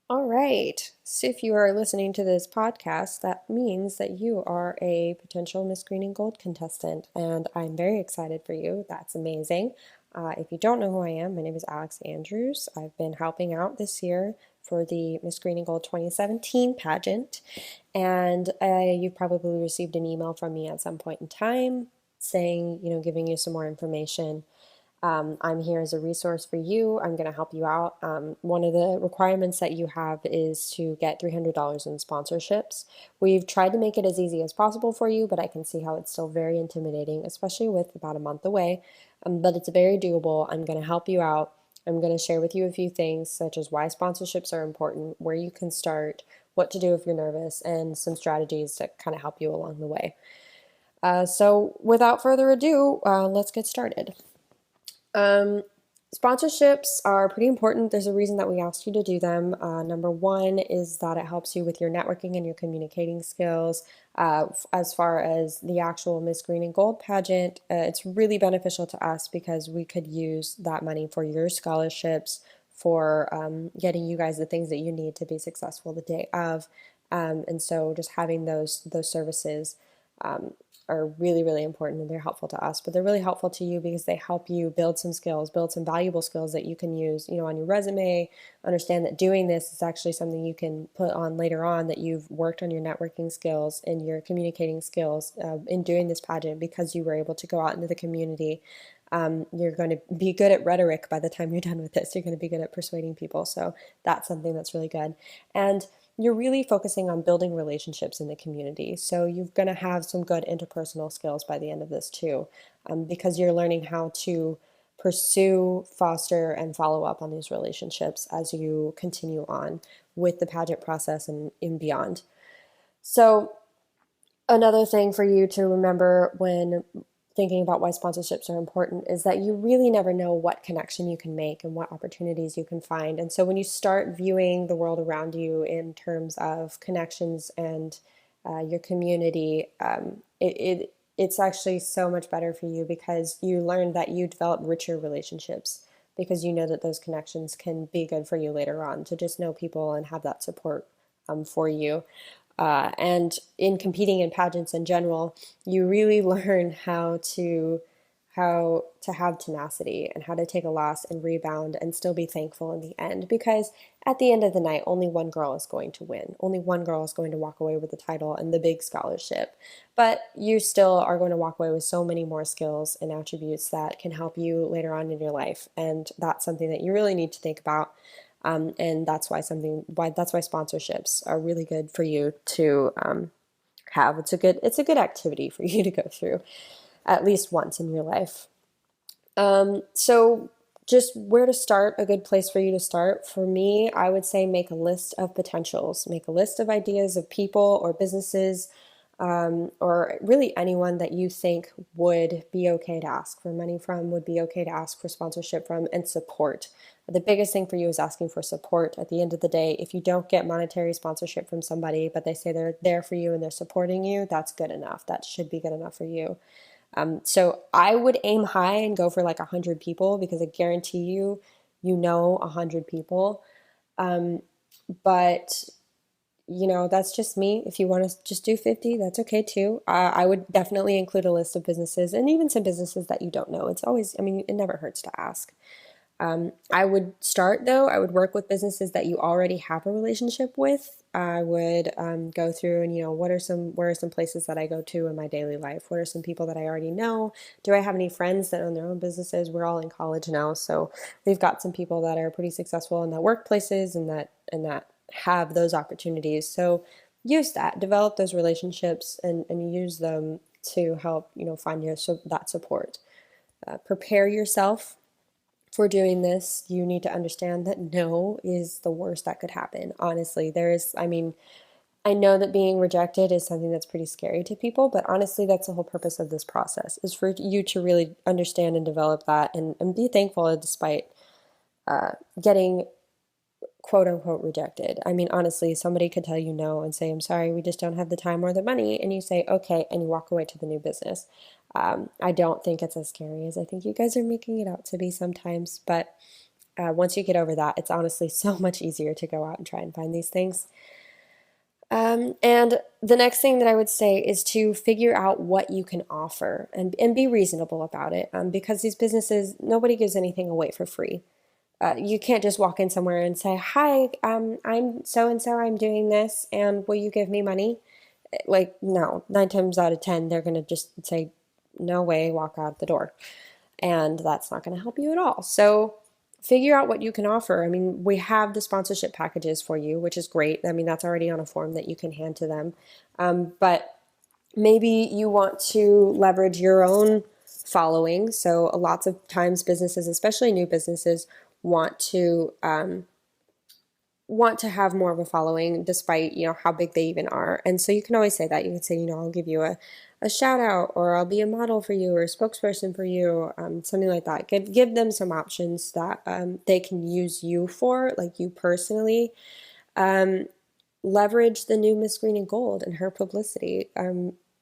All right. So if you are listening to this podcast, that means that you are a potential Miss Green and Gold contestant, and I'm very excited for you. That's amazing. If you don't know who I am, my name is Alex Andrews. I've been helping out this year for the Miss Green and Gold 2017 pageant, and you've probably received an email from me at some point in time saying, giving you some more information. I'm here as a resource for you. I'm going to help you out. One of the requirements that you have is to get $300 in sponsorships. We've tried to make it as easy as possible for you, but I can see how it's still very intimidating, especially with about a month away. But it's very doable. I'm going to help you out. I'm going to share with you a few things, such as why sponsorships are important, where you can start, what to do if you're nervous, and some strategies to kind of help you along the way. So, without further ado, let's get started. Um, Sponsorships are pretty important. There's a reason that we asked you to do them. Number one is that it helps you with your networking and your communicating skills. As far as the actual Miss Green and Gold pageant, it's really beneficial to us because we could use that money for your scholarships, for getting you guys the things that you need to be successful the day of. And so just having those services um, are really, really important, and they're helpful to us, but they're really helpful to you because they help you build some skills, build some valuable skills that you can use, on your resume, understand that doing this is actually something you can put on later on, that you've worked on your networking skills and your communicating skills in doing this pageant because you were able to go out into the community. You're going to be good at rhetoric by the time you're done with this. You're going to be good at persuading people. So that's something that's really good. And you're really focusing on building relationships in the community. So you're going to have some good interpersonal skills by the end of this too, because you're learning how to pursue, foster, and follow up on these relationships as you continue on with the pageant process and beyond. So another thing for you to remember when thinking about why sponsorships are important is that you really never know what connection you can make and what opportunities you can find. And so when you start viewing the world around you in terms of connections and your community, it's actually so much better for you because you learn that you develop richer relationships because you know that those connections can be good for you later on, to just know people and have that support for you. And in competing in pageants in general, you really learn how to have tenacity and how to take a loss and rebound and still be thankful in the end. Because at the end of the night, only one girl is going to win. Only one girl is going to walk away with the title and the big scholarship. But you still are going to walk away with so many more skills and attributes that can help you later on in your life. And that's something that you really need to think about. And that's why sponsorships are really good for you to have. It's a good activity for you to go through at least once in your life. So just where to start, a good place for you to start. For me, I would say make a list of potentials, make a list of ideas of people or businesses, or really anyone that you think would be okay to ask for money from, would be okay to ask for sponsorship from, and support. The biggest thing for you is asking for support. At the end of the day, if you don't get monetary sponsorship from somebody, but they say they're there for you and they're supporting you, that's good enough. That should be good enough for you. So I would aim high and go for like 100 people because I guarantee you, 100 people. But that's just me. If you want to just do 50, that's okay too. I would definitely include a list of businesses and even some businesses that you don't know. It's always, I mean, it never hurts to ask. I would start though, I would work with businesses that you already have a relationship with. I would go through and, where are some places that I go to in my daily life? What are some people that I already know? Do I have any friends that own their own businesses? We're all in college now, so we've got some people that are pretty successful in their workplaces and that have those opportunities. So use that, develop those relationships and use them to help, find that support. Prepare yourself for doing this. You need to understand that no is the worst that could happen. Honestly, I know that being rejected is something that's pretty scary to people, but honestly, that's the whole purpose of this process, is for you to really understand and develop that and be thankful despite getting quote unquote rejected. I mean, honestly, somebody could tell you no and say, I'm sorry, we just don't have the time or the money. And you say, okay, and you walk away to the new business. I don't think it's as scary as I think you guys are making it out to be sometimes, but Once you get over that, it's honestly so much easier to go out and try and find these things. And the next thing that I would say is to figure out what you can offer and be reasonable about it, because these businesses, nobody gives anything away for free. You can't just walk in somewhere and say, "Hi, I'm so and so, I'm doing this, and will you give me money?" Like, no, 9 times out of 10, they're going to just say, "No way," walk out the door. And that's not going to help you at all. So figure out what you can offer. I mean, we have the sponsorship packages for you, which is great. I mean, that's already on a form that you can hand to them. But maybe you want to leverage your own following. So lots of times businesses, especially new businesses, want to have more of a following despite, how big they even are. And so you can always say that. You can say, I'll give you a shout out, or I'll be a model for you, or a spokesperson for you, something like that. Give them some options that they can use you for, like you personally. Leverage the new Miss Green and Gold and her publicity.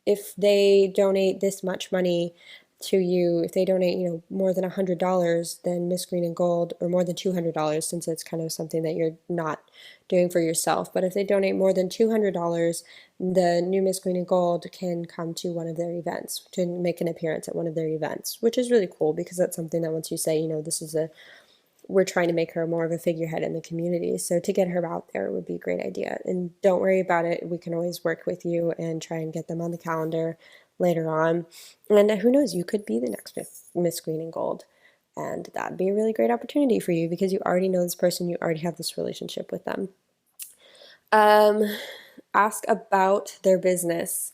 If they donate this much money to you, if they donate, more than $100, then Miss Green and Gold, or more than $200, since it's kind of something that you're not doing for yourself. But if they donate more than $200, the new Miss Green and Gold can come to one of their events, to make an appearance at one of their events, which is really cool, because that's something that once you say, this is we're trying to make her more of a figurehead in the community. So to get her out there would be a great idea. And don't worry about it. We can always work with you and try and get them on the calendar later on. And who knows, you could be the next Miss Green and Gold. And that'd be a really great opportunity for you, because you already know this person, you already have this relationship with them. Ask about their business.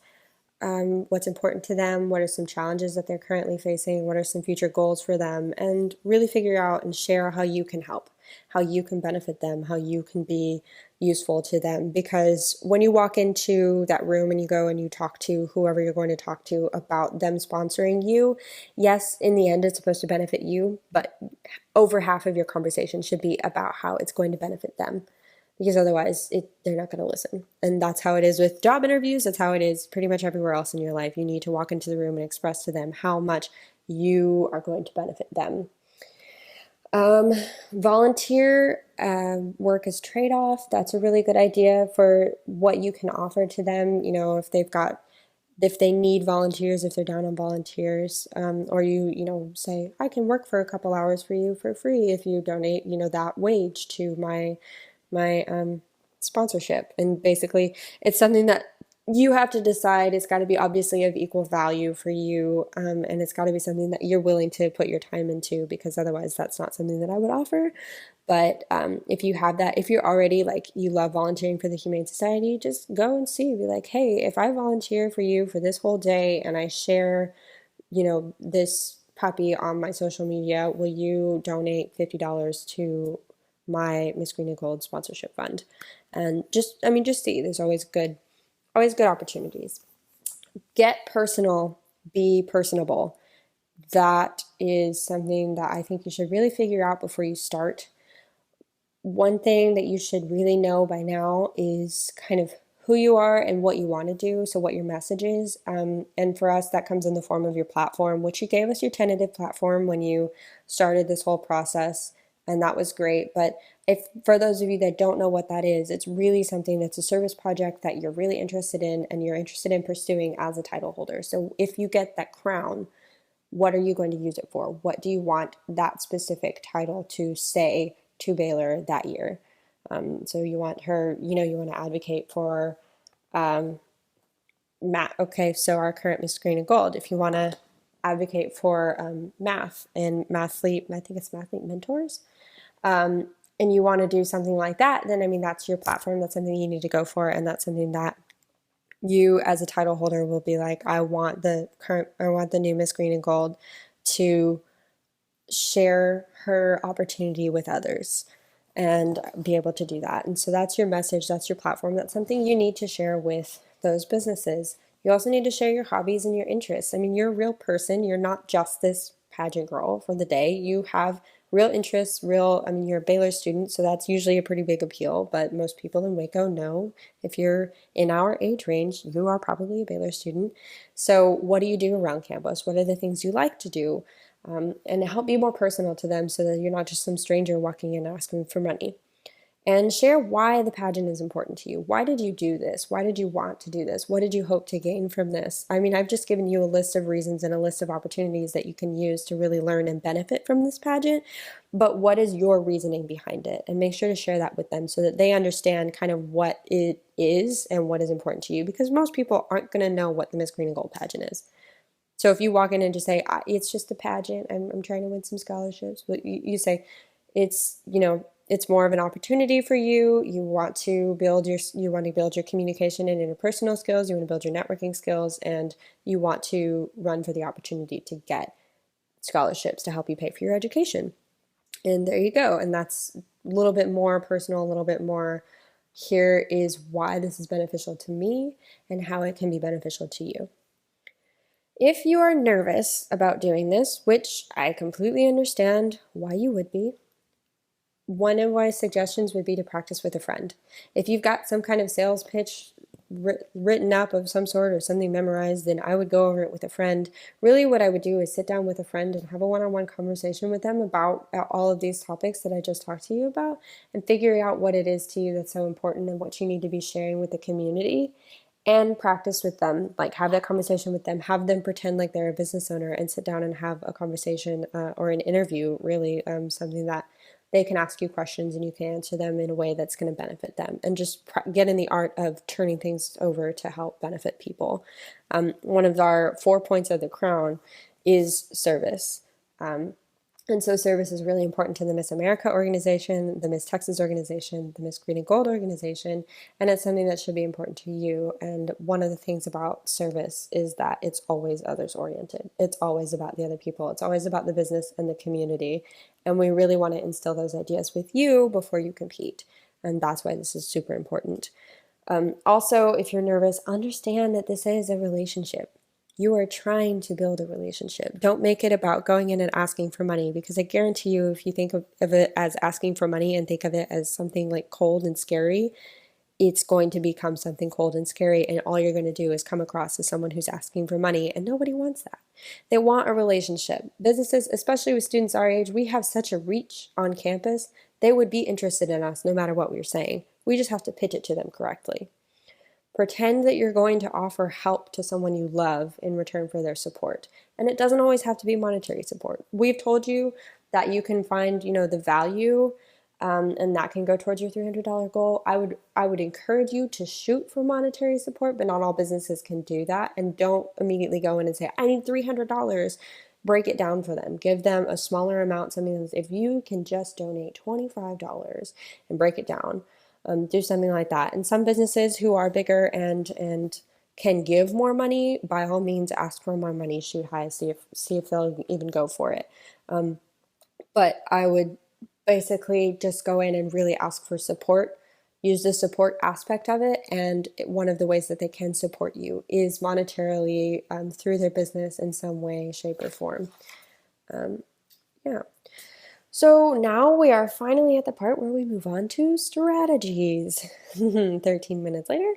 What's important to them, what are some challenges that they're currently facing, what are some future goals for them, and really figure out and share how you can help, how you can benefit them, how you can be useful to them. Because when you walk into that room and you go and you talk to whoever you're going to talk to about them sponsoring you, yes, in the end it's supposed to benefit you, but over half of your conversation should be about how it's going to benefit them, because otherwise they're not going to listen. And that's how it is with job interviews. That's how it is pretty much everywhere else in your life. You need to walk into the room and express to them how much you are going to benefit them. Volunteer work as trade-off. That's a really good idea for what you can offer to them. If they need volunteers, if they're down on volunteers, or you say, I can work for a couple hours for you for free if you donate, that wage to my sponsorship. And basically, it's something that you have to decide. It's got to be obviously of equal value for you, and it's got to be something that you're willing to put your time into, because otherwise that's not something that I would offer. But if you have that, if you're already you love volunteering for the Humane Society, just go and see. Be like, hey, if I volunteer for you for this whole day and I share, this puppy on my social media, will you donate $50 to my Miss Green and Gold sponsorship fund? And just see, there's always good opportunities. Get personal, be personable. That is something that I think you should really figure out before you start. One thing that you should really know by now is kind of who you are and what you want to do, so what your message is. And for us, that comes in the form of your platform, which you gave us your tentative platform when you started this whole process, and that was great. But if for those of you that don't know what that is, it's really something that's a service project that you're really interested in and you're interested in pursuing as a title holder. So if you get that crown, what are you going to use it for? What do you want that specific title to say to Baylor that year? So you want her, you want to advocate for math. Okay, so our current Miss Green and Gold, if you want to advocate for math and Mathlete, I think it's Mathlete Mentors, and you want to do something like that, then that's your platform. That's something you need to go for, and that's something that you as a title holder will be like, I want the new Miss Green and Gold to share her opportunity with others and be able to do that. And so that's your message, that's your platform. That's something you need to share with those businesses. You also need to share your hobbies and your interests. You're a real person. You're not just this pageant girl for the day. You have real interests, you're a Baylor student, so that's usually a pretty big appeal, but most people in Waco know if you're in our age range, you are probably a Baylor student. So what do you do around campus? What are the things you like to do? and help be more personal to them so that you're not just some stranger walking in asking for money. And share why the pageant is important to you. Why did you do this? Why did you want to do this? What did you hope to gain from this? I mean, I've just given you a list of reasons and a list of opportunities that you can use to really learn and benefit from this pageant, but what is your reasoning behind it? And make sure to share that with them so that they understand kind of what it is and what is important to you, because most people aren't going to know what the Miss Green and Gold pageant is. So if you walk in and just say, it's just a pageant, I'm trying to win some scholarships, but you say, it's, it's more of an opportunity for you. You want to build your communication and interpersonal skills. You want to build your networking skills, and you want to run for the opportunity to get scholarships to help you pay for your education. And there you go. And that's a little bit more personal, a little bit more, here is why this is beneficial to me and how it can be beneficial to you. If you are nervous about doing this, which I completely understand why you would be, one of my suggestions would be to practice with a friend. If you've got some kind of sales pitch written up of some sort or something memorized, then I would go over it with a friend. Really what I would do is sit down with a friend and have a one-on-one conversation with them about all of these topics that I just talked to you about, and figuring out what it is to you that's so important and what you need to be sharing with the community. And practice with them, like have that conversation with them, have them pretend like they're a business owner and sit down and have a conversation or an interview, really, something that they can ask you questions and you can answer them in a way that's going to benefit them, and just get in the art of turning things over to help benefit people. One of our 4 points of the crown is service. And so service is really important to the Miss America organization, the Miss Texas organization, the Miss Green and Gold organization, and it's something that should be important to you. And one of the things about service is that it's always others oriented. It's always about the other people. It's always about the business and the community. And we really want to instill those ideas with you before you compete. And that's why this is super important. Also, if you're nervous, understand that this is a relationship. You are trying to build a relationship. Don't make it about going in and asking for money, because I guarantee you, if you think of it as asking for money and think of it as something like cold and scary, it's going to become something cold and scary, and all you're going to do is come across as someone who's asking for money, and nobody wants that. They want a relationship. Businesses, especially with students our age, we have such a reach on campus. They would be interested in us no matter what we're saying. We just have to pitch it to them correctly. Pretend that you're going to offer help to someone you love in return for their support. And it doesn't always have to be monetary support. We've told you that you can find, the value, and that can go towards your $300 goal. I would encourage you to shoot for monetary support, but not all businesses can do that. And don't immediately go in and say, I need $300. Break it down for them. Give them a smaller amount. Something that if you can just donate $25 and break it down. Do something like that. And some businesses who are bigger and can give more money, by all means, ask for more money, shoot high, see if they'll even go for it. But I would basically just go in and really ask for support. Use the support aspect of it, and one of the ways that they can support you is monetarily, through their business in some way, shape, or form. Yeah. So now we are finally at the part where we move on to strategies. 13 minutes later.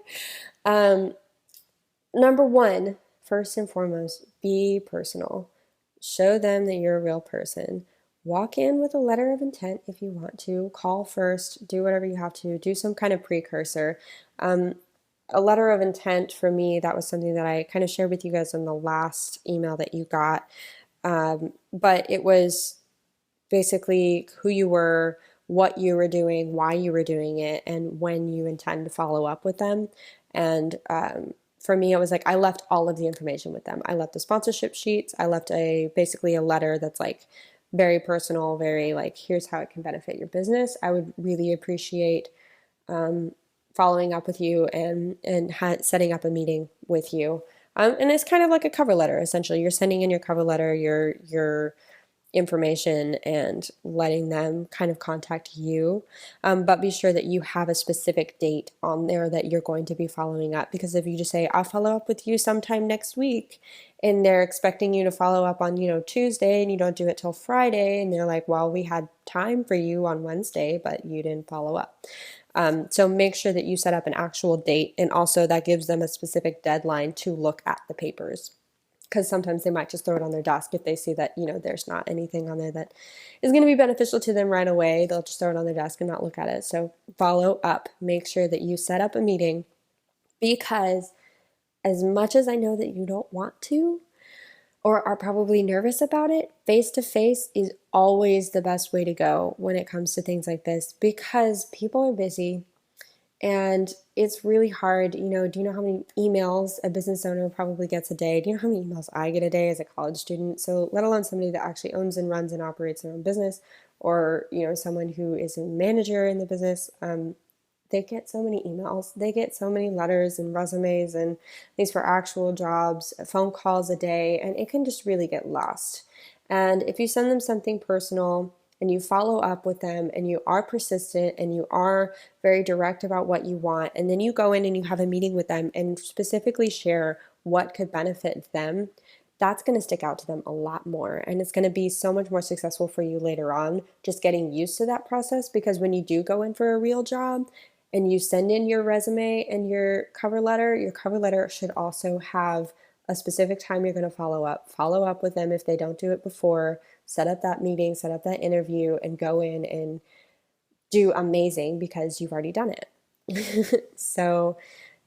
Number one, first and foremost, be personal. Show them that you're a real person. Walk in with a letter of intent if you want to. Call first. Do whatever you have to. Do some kind of precursor. A letter of intent, for me, that was something that I kind of shared with you guys in the last email that you got. But it was basically who you were, what you were doing, why you were doing it, and when you intend to follow up with them. And for me, it was like I left all of the information with them. I left the sponsorship sheets. I left basically a letter that's like very personal, very like, here's how it can benefit your business. I would really appreciate following up with you and setting up a meeting with you. And it's kind of like a cover letter, essentially. You're sending in your cover letter, your information, and letting them kind of contact you. But be sure that you have a specific date on there that you're going to be following up, because if you just say, I'll follow up with you sometime next week, and they're expecting you to follow up on, Tuesday, and you don't do it till Friday, and they're like, well, we had time for you on Wednesday, but you didn't follow up. So make sure that you set up an actual date, and also that gives them a specific deadline to look at the papers. because sometimes they might just throw it on their desk if they see that, there's not anything on there that is going to be beneficial to them right away. They'll just throw it on their desk and not look at it. So follow up. Make sure that you set up a meeting, because as much as I know that you don't want to or are probably nervous about it, face to face is always the best way to go when it comes to things like this, because people are busy. And it's really hard. Do you know how many emails a business owner probably gets a day? Do you know how many emails I get a day as a college student? So let alone somebody that actually owns and runs and operates their own business, or, someone who is a manager in the business. They get so many emails. They get so many letters and resumes and things for actual jobs, phone calls a day, and it can just really get lost. And if you send them something personal, and you follow up with them, and you are persistent, and you are very direct about what you want, and then you go in and you have a meeting with them and specifically share what could benefit them, that's going to stick out to them a lot more. And it's going to be so much more successful for you later on, just getting used to that process. Because when you do go in for a real job and you send in your resume and your cover letter should also have a specific time you're going to follow up with them if they don't do it before. Set up that meeting, set up that interview, and go in and do amazing because you've already done it. So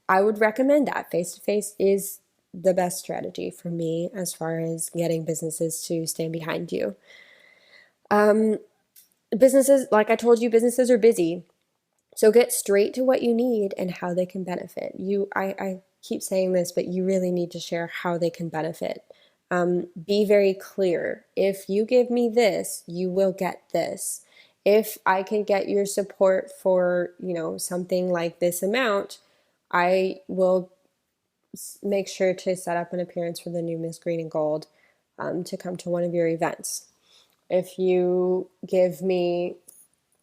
I would recommend that. Face-to-face is the best strategy for me as far as getting businesses to stand behind you. Businesses, like I told you, businesses are busy. So get straight to what you need and how they can benefit. I keep saying this, but you really need to share how they can benefit. Be very clear. If you give me this, you will get this. If I can get your support for, something like this amount, I will make sure to set up an appearance for the new Miss Green and Gold to come to one of your events. If you give me,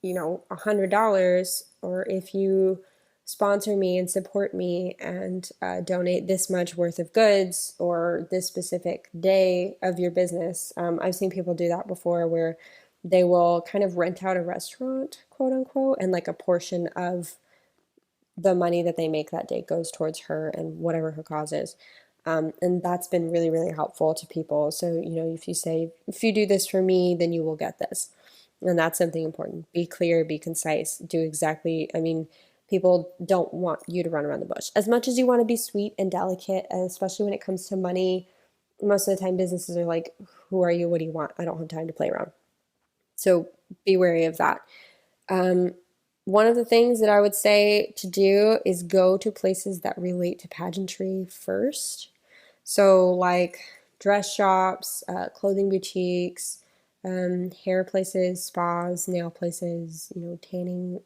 $100, or if you sponsor me and support me and donate this much worth of goods or this specific day of your business. I've seen people do that before, where they will kind of rent out a restaurant, quote unquote, and like a portion of the money that they make that day goes towards her and whatever her cause is. And that's been really, really helpful to people. So, if you say, if you do this for me, then you will get this. And that's something important. Be clear, be concise, do exactly, people don't want you to run around the bush. As much as you want to be sweet and delicate, especially when it comes to money, most of the time businesses are like, who are you? What do you want? I don't have time to play around. So be wary of that. One of the things that I would say to do is go to places that relate to pageantry first. So like dress shops, clothing boutiques, hair places, spas, nail places, tanning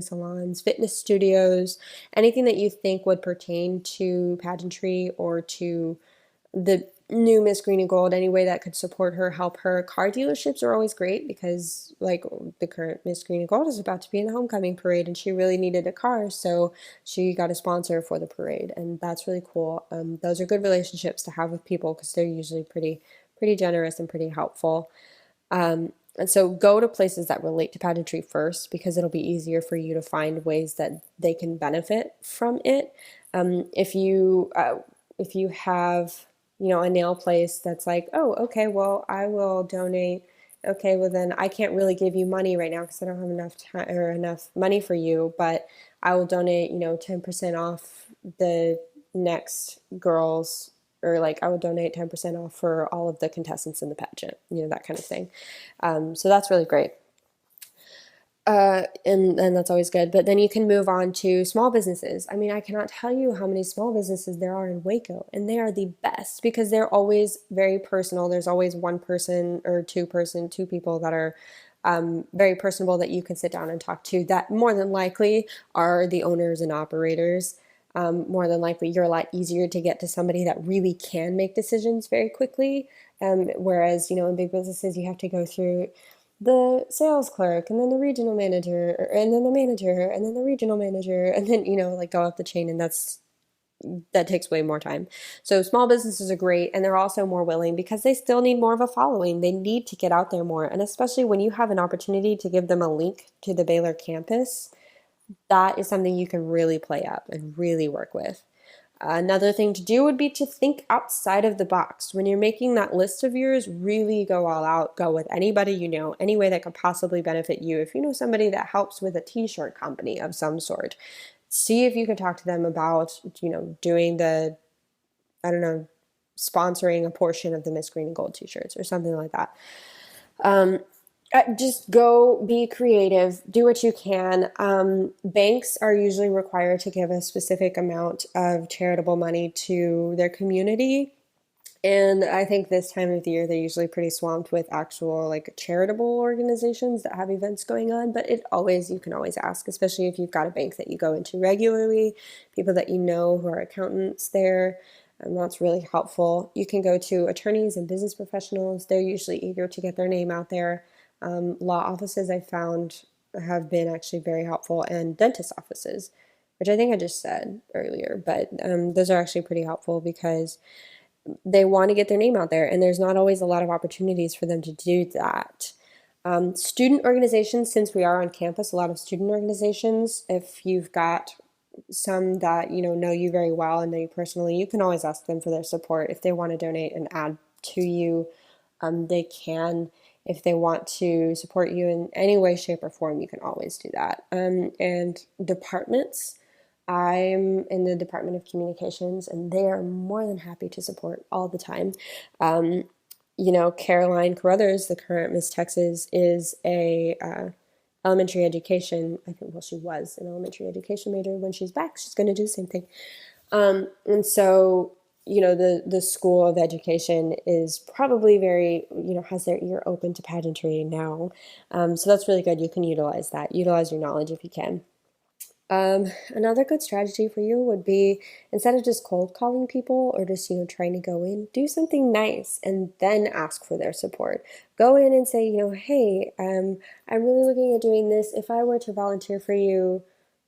salons, fitness studios, anything that you think would pertain to pageantry or to the new Miss Green and Gold, any way that could support her, help her. Car dealerships are always great because, like, the current Miss Green and Gold is about to be in the homecoming parade, and she really needed a car, so she got a sponsor for the parade, and that's really cool. Those are good relationships to have with people because they're usually pretty generous and pretty helpful. And so go to places that relate to pageantry first, because it'll be easier for you to find ways that they can benefit from it. If you have, a nail place that's like, oh, okay, well, I will donate. Okay, well then I can't really give you money right now because I don't have enough time or enough money for you, but I will donate, 10% off the next girls, or like I would donate 10% off for all of the contestants in the pageant, that kind of thing. So that's really great. And that's always good. But then you can move on to small businesses. I cannot tell you how many small businesses there are in Waco, and they are the best because they're always very personal. There's always one person or two people that are very personable that you can sit down and talk to, that more than likely are the owners and operators. More than likely, you're a lot easier to get to somebody that really can make decisions very quickly. Whereas, in big businesses, you have to go through the sales clerk, and then the regional manager, and then the manager, and then the regional manager, and then, like go up the chain, and that takes way more time. So small businesses are great, and they're also more willing because they still need more of a following. They need to get out there more, and especially when you have an opportunity to give them a link to the Baylor campus, that is something you can really play up and really work with. Another thing to do would be to think outside of the box. When you're making that list of yours, really go all out. Go with anybody you know, any way that could possibly benefit you. If you know somebody that helps with a t-shirt company of some sort, see if you can talk to them about, doing the, I don't know, sponsoring a portion of the Miss Green and Gold t-shirts or something like that. Um, just go be creative, do what you can. Banks are usually required to give a specific amount of charitable money to their community. And I think this time of the year, they're usually pretty swamped with actual like charitable organizations that have events going on. But you can always ask, especially if you've got a bank that you go into regularly, people that you know who are accountants there. And that's really helpful. You can go to attorneys and business professionals. They're usually eager to get their name out there. Law offices I found have been actually very helpful, and dentist offices, which I think I just said earlier, but those are actually pretty helpful because they want to get their name out there, and there's not always a lot of opportunities for them to do that. Student organizations, since we are on campus, a lot of student organizations, if you've got some that know you very well and know you personally, you can always ask them for their support. If they want to donate and add to you, they can. If they want to support you in any way, shape, or form, you can always do that. And departments, I'm in the Department of Communications, and they are more than happy to support all the time. Caroline Carruthers, the current Miss Texas, is a elementary education. I think, well, she was an elementary education major. When she's back, she's going to do the same thing. And so, the School of Education is probably very, has their ear open to pageantry now. So that's really good. You can utilize that. Utilize your knowledge if you can. Another good strategy for you would be, instead of just cold calling people or just, trying to go in, do something nice and then ask for their support. Go in and say, hey, I'm really looking at doing this. If I were to volunteer for you,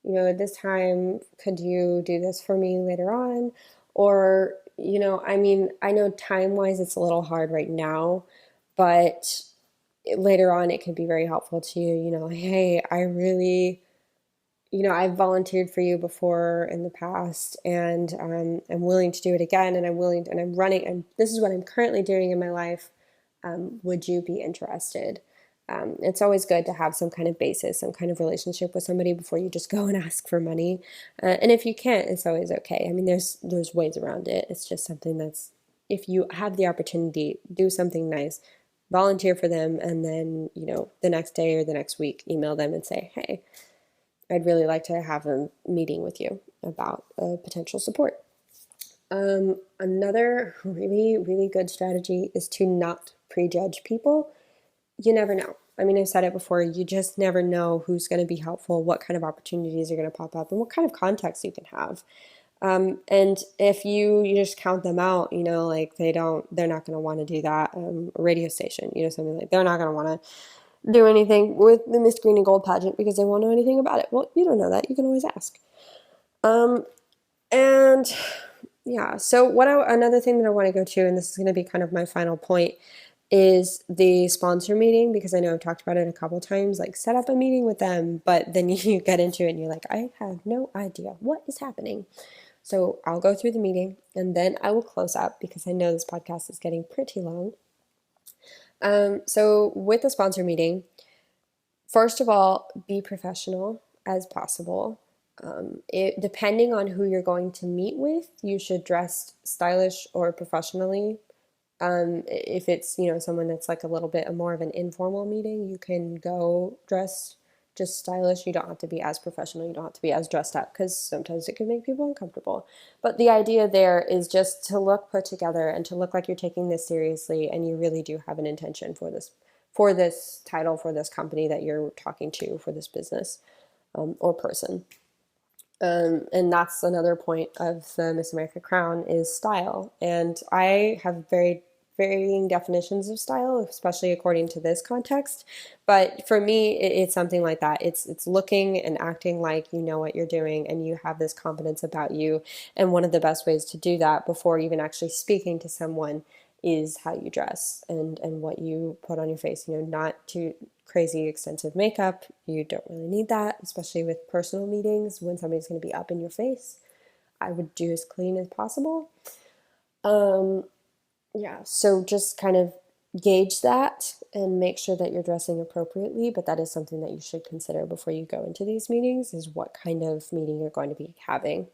at this time, could you do this for me later on? Or, I know time-wise it's a little hard right now, but later on it could be very helpful to you, hey, I really I've volunteered for you before in the past, and I'm willing to do it again, and I'm running, and this is what I'm currently doing in my life. Would you be interested? It's always good to have some kind of basis, some kind of relationship with somebody before you just go and ask for money. And if you can't, it's always okay. I mean, there's ways around it. It's just something that's, if you have the opportunity, do something nice, volunteer for them, and then, the next day or the next week, email them and say, hey, I'd really like to have a meeting with you about potential support. Another really, really good strategy is to not prejudge people. You never know. I mean, I've said it before, you just never know who's going to be helpful, what kind of opportunities are going to pop up, and what kind of contacts you can have. And if you just count them out, like they're not going to want to do that. A radio station, something like, they're not going to want to do anything with the Miss Green and Gold pageant because they won't know anything about it. Well, you don't know that. You can always ask. And yeah, so another thing that I want to go to, and this is going to be kind of my final point, is the sponsor meeting, because I know I've talked about it a couple times, like set up a meeting with them, but then you get into it and you're like, I have no idea what is happening. So I'll go through the meeting and then I will close up because I know this podcast is getting pretty long. So with the sponsor meeting, first of all, be professional as possible. Depending on who you're going to meet with, you should dress stylish or professionally. If it's, someone that's like a little bit more of an informal meeting, you can go dressed just stylish. You don't have to be as professional. You don't have to be as dressed up because sometimes it can make people uncomfortable. But the idea there is just to look put together and to look like you're taking this seriously and you really do have an intention for this title, for this company that you're talking to, for this business or person. And that's another point of the Miss America crown is style. And I have very varying definitions of style, especially according to this context. But for me, it's something like that. It's looking and acting like you know what you're doing and you have this confidence about you. And one of the best ways to do that before even actually speaking to someone is how you dress and what you put on your face. Not too crazy extensive makeup. You don't really need that, especially with personal meetings when somebody's going to be up in your face. I would do as clean as possible. Yeah, so just kind of gauge that and make sure that you're dressing appropriately, but that is something that you should consider before you go into these meetings, is what kind of meeting you're going to be having.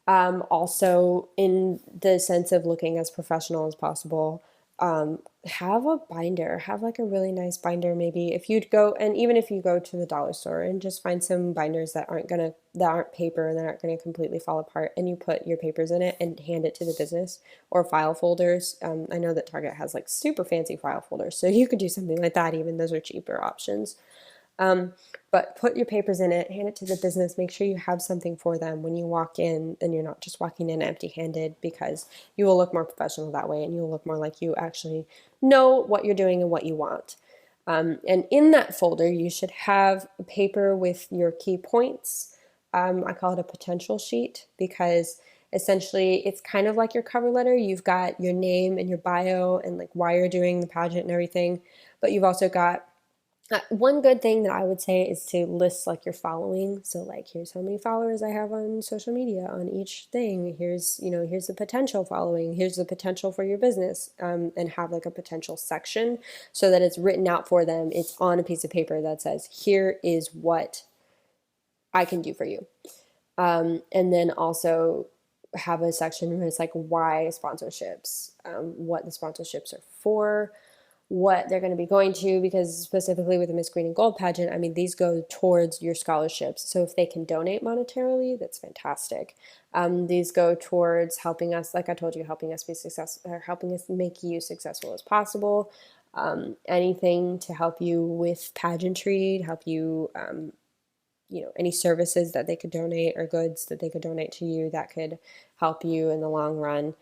Also, in the sense of looking as professional as possible, have a binder, have like a really nice binder. Maybe if you'd go, and even if you go to the dollar store and just find some binders that aren't paper and that aren't gonna completely fall apart, and you put your papers in it and hand it to the business, or file folders. I know that Target has like super fancy file folders, so you could do something like that. Even those are cheaper options. But put your papers in it, hand it to the business, make sure you have something for them when you walk in, and you're not just walking in empty-handed, because you will look more professional that way, and you'll look more like you actually know what you're doing and what you want. And in that folder, you should have a paper with your key points. I call it a potential sheet, because essentially it's kind of like your cover letter. You've got your name and your bio and like why you're doing the pageant and everything, but you've also got one good thing that I would say is to list like your following. So like, here's how many followers I have on social media on each thing. Here's, here's the potential following. Here's the potential for your business, and have like a potential section so that it's written out for them. It's on a piece of paper that says, here is what I can do for you. And then also have a section where it's like why sponsorships, what the sponsorships are for, what they're going to be going to, because specifically with the Miss Green and Gold pageant, I mean, these go towards your scholarships. So if they can donate monetarily, that's fantastic. These go towards helping us, like I told you, helping us be successful, or helping us make you successful as possible. Anything to help you with pageantry, help you, any services that they could donate or goods that they could donate to you that could help you in the long run.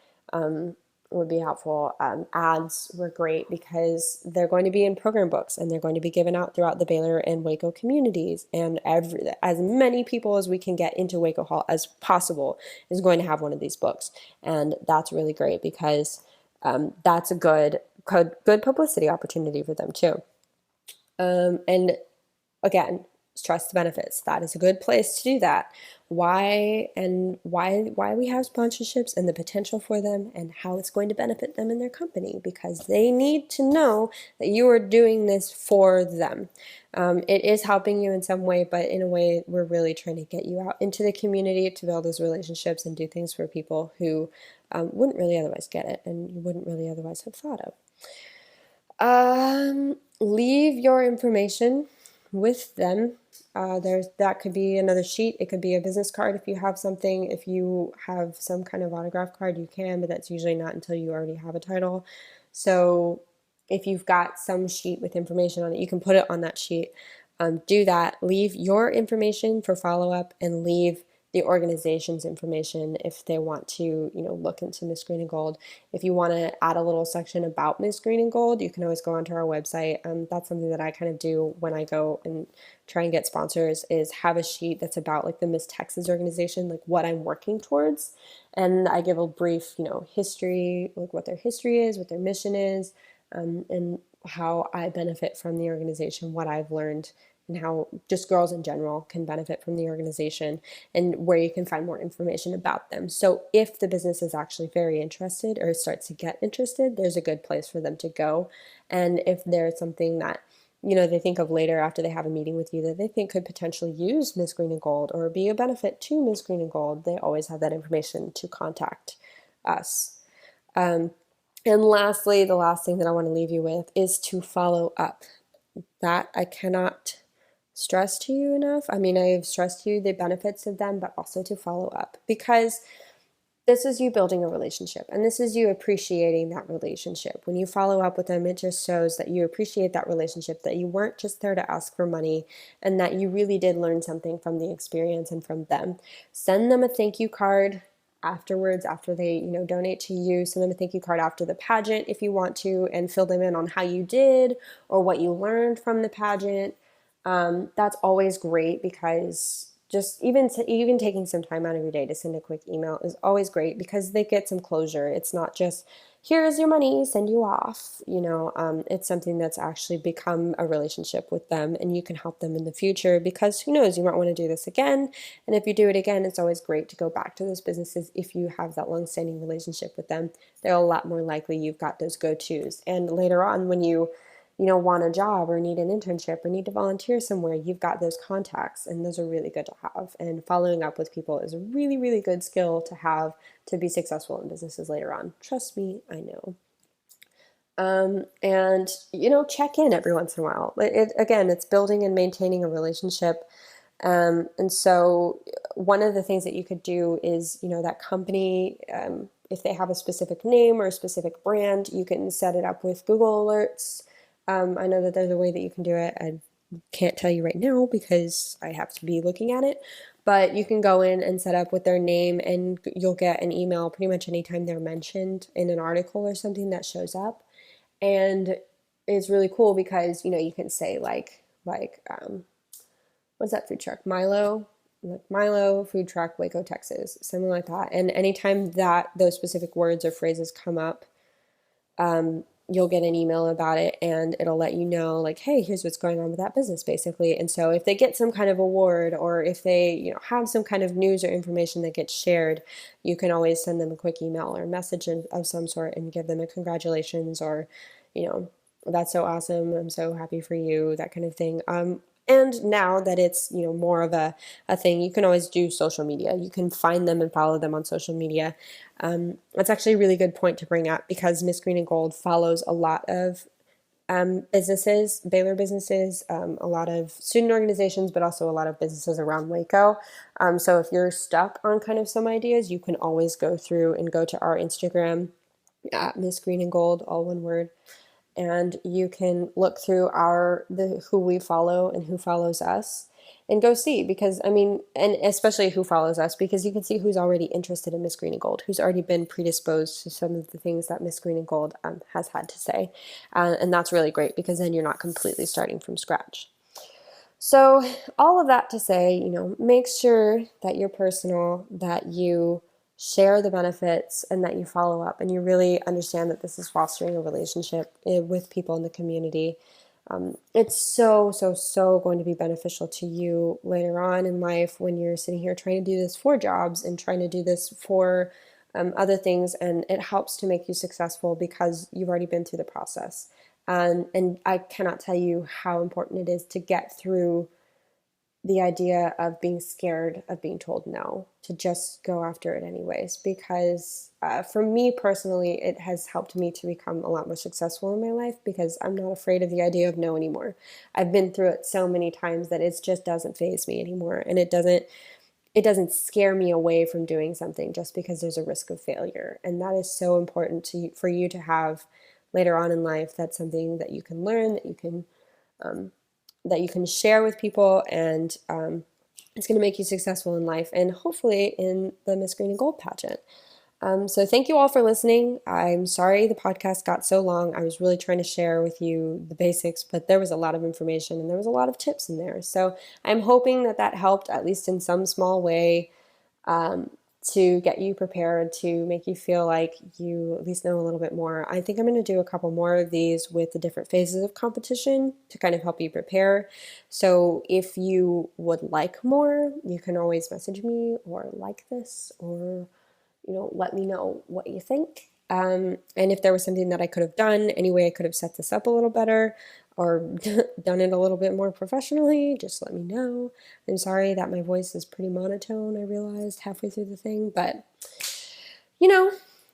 Would be helpful. Ads were great because they're going to be in program books, and they're going to be given out throughout the Baylor and Waco communities, and as many people as we can get into Waco Hall as possible is going to have one of these books, and that's really great because that's a good publicity opportunity for them too. And again, stress the benefits. That is a good place to do that. Why we have sponsorships and the potential for them, and how it's going to benefit them in their company, because they need to know that you are doing this for them. It is helping you in some way, but in a way we're really trying to get you out into the community to build those relationships and do things for people who wouldn't really otherwise get it, and you wouldn't really otherwise have thought of. Leave your information with them. That could be another sheet. It could be a business card if you have something. If you have some kind of autograph card, you can, but that's usually not until you already have a title. So if you've got some sheet with information on it, you can put it on that sheet. Do that. Leave your information for follow-up, and leave the organization's information if they want to, look into Miss Green and Gold. If you want to add a little section about Miss Green and Gold, you can always go onto our website. That's something that I kind of do when I go and try and get sponsors, is have a sheet that's about like the Miss Texas organization, like what I'm working towards. And I give a brief, history, like what their history is, what their mission is, and how I benefit from the organization, what I've learned, and how just girls in general can benefit from the organization, and where you can find more information about them. So if the business is actually very interested or starts to get interested, there's a good place for them to go. And if there's something that, they think of later after they have a meeting with you that they think could potentially use Miss Green and Gold or be a benefit to Miss Green and Gold, they always have that information to contact us. And lastly, the last thing that I want to leave you with is to follow up. That I cannot stress to you enough. I mean, I've stressed to you the benefits of them, but also to follow up, because this is you building a relationship, and this is you appreciating that relationship. When you follow up with them, it just shows that you appreciate that relationship, that you weren't just there to ask for money, and that you really did learn something from the experience and from them. Send them a thank you card afterwards, after they donate to you. Send them a thank you card after the pageant if you want to, and fill them in on how you did or what you learned from the pageant. That's always great, because just even taking some time out of your day to send a quick email is always great because they get some closure. It's not just here's your money, send you off. It's something that's actually become a relationship with them, and you can help them in the future because who knows, you might want to do this again. And if you do it again, it's always great to go back to those businesses if you have that long-standing relationship with them. They're a lot more likely you've got those go-tos. And later on, when you want a job or need an internship or need to volunteer somewhere, you've got those contacts, and those are really good to have. And following up with people is a really, really good skill to have to be successful in businesses later on. Trust me, I know. And check in every once in a while. Again, it's building and maintaining a relationship. And so one of the things that you could do is, that company, if they have a specific name or a specific brand, you can set it up with Google Alerts. I know that there's a way that you can do it. I can't tell you right now because I have to be looking at it, but you can go in and set up with their name, and you'll get an email pretty much anytime they're mentioned in an article or something that shows up. And it's really cool because, you can say what's that food truck? Milo food truck, Waco, Texas, something like that. And anytime that those specific words or phrases come up, you'll get an email about it, and it'll let you know, like, hey, here's what's going on with that business, basically. And so if they get some kind of award, or if they, have some kind of news or information that gets shared, you can always send them a quick email or a message of some sort and give them a congratulations, or, that's so awesome, I'm so happy for you, that kind of thing. And now that it's, more of a thing, you can always do social media. You can find them and follow them on social media. That's actually a really good point to bring up because Miss Green and Gold follows a lot of businesses, Baylor businesses, a lot of student organizations, but also a lot of businesses around Waco. So if you're stuck on kind of some ideas, you can always go through and go to our Instagram at Miss Green and Gold, all one word. And you can look through who we follow and who follows us, and go see, because and especially who follows us, because you can see who's already interested in Miss Green and Gold, who's already been predisposed to some of the things that Miss Green and Gold has had to say. And that's really great because then you're not completely starting from scratch. So all of that to say, make sure that you're personal, that you share the benefits, and that you follow up, and you really understand that this is fostering a relationship with people in the community. It's so, so, so going to be beneficial to you later on in life when you're sitting here trying to do this for jobs and trying to do this for other things, and it helps to make you successful because you've already been through the process. And I cannot tell you how important it is to get through the idea of being scared of being told no, to just go after it anyways. Because for me personally, it has helped me to become a lot more successful in my life because I'm not afraid of the idea of no anymore. I've been through it so many times that it just doesn't faze me anymore. And it doesn't scare me away from doing something just because there's a risk of failure. And that is so important for you to have later on in life. That's something that you can learn, that you can share with people, and it's going to make you successful in life and hopefully in the Miss Green and Gold pageant. So thank you all for listening. I'm sorry the podcast got so long. I was really trying to share with you the basics, but there was a lot of information and there was a lot of tips in there. So I'm hoping that helped, at least in some small way, to get you prepared, to make you feel like you at least know a little bit more. I think I'm going to do a couple more of these with the different phases of competition to kind of help you prepare. So if you would like more, you can always message me or like this, or let me know what you think. And if there was something that I could have done, any way I could have set this up a little better or done it a little bit more professionally, just let me know. I'm sorry that my voice is pretty monotone, I realized halfway through the thing, but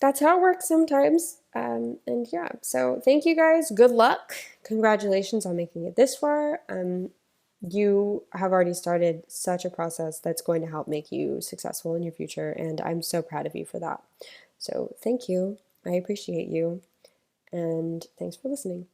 that's how it works sometimes. And yeah, so thank you guys. Good luck. Congratulations on making it this far. You have already started such a process that's going to help make you successful in your future, and I'm so proud of you for that. So thank you. I appreciate you, and thanks for listening.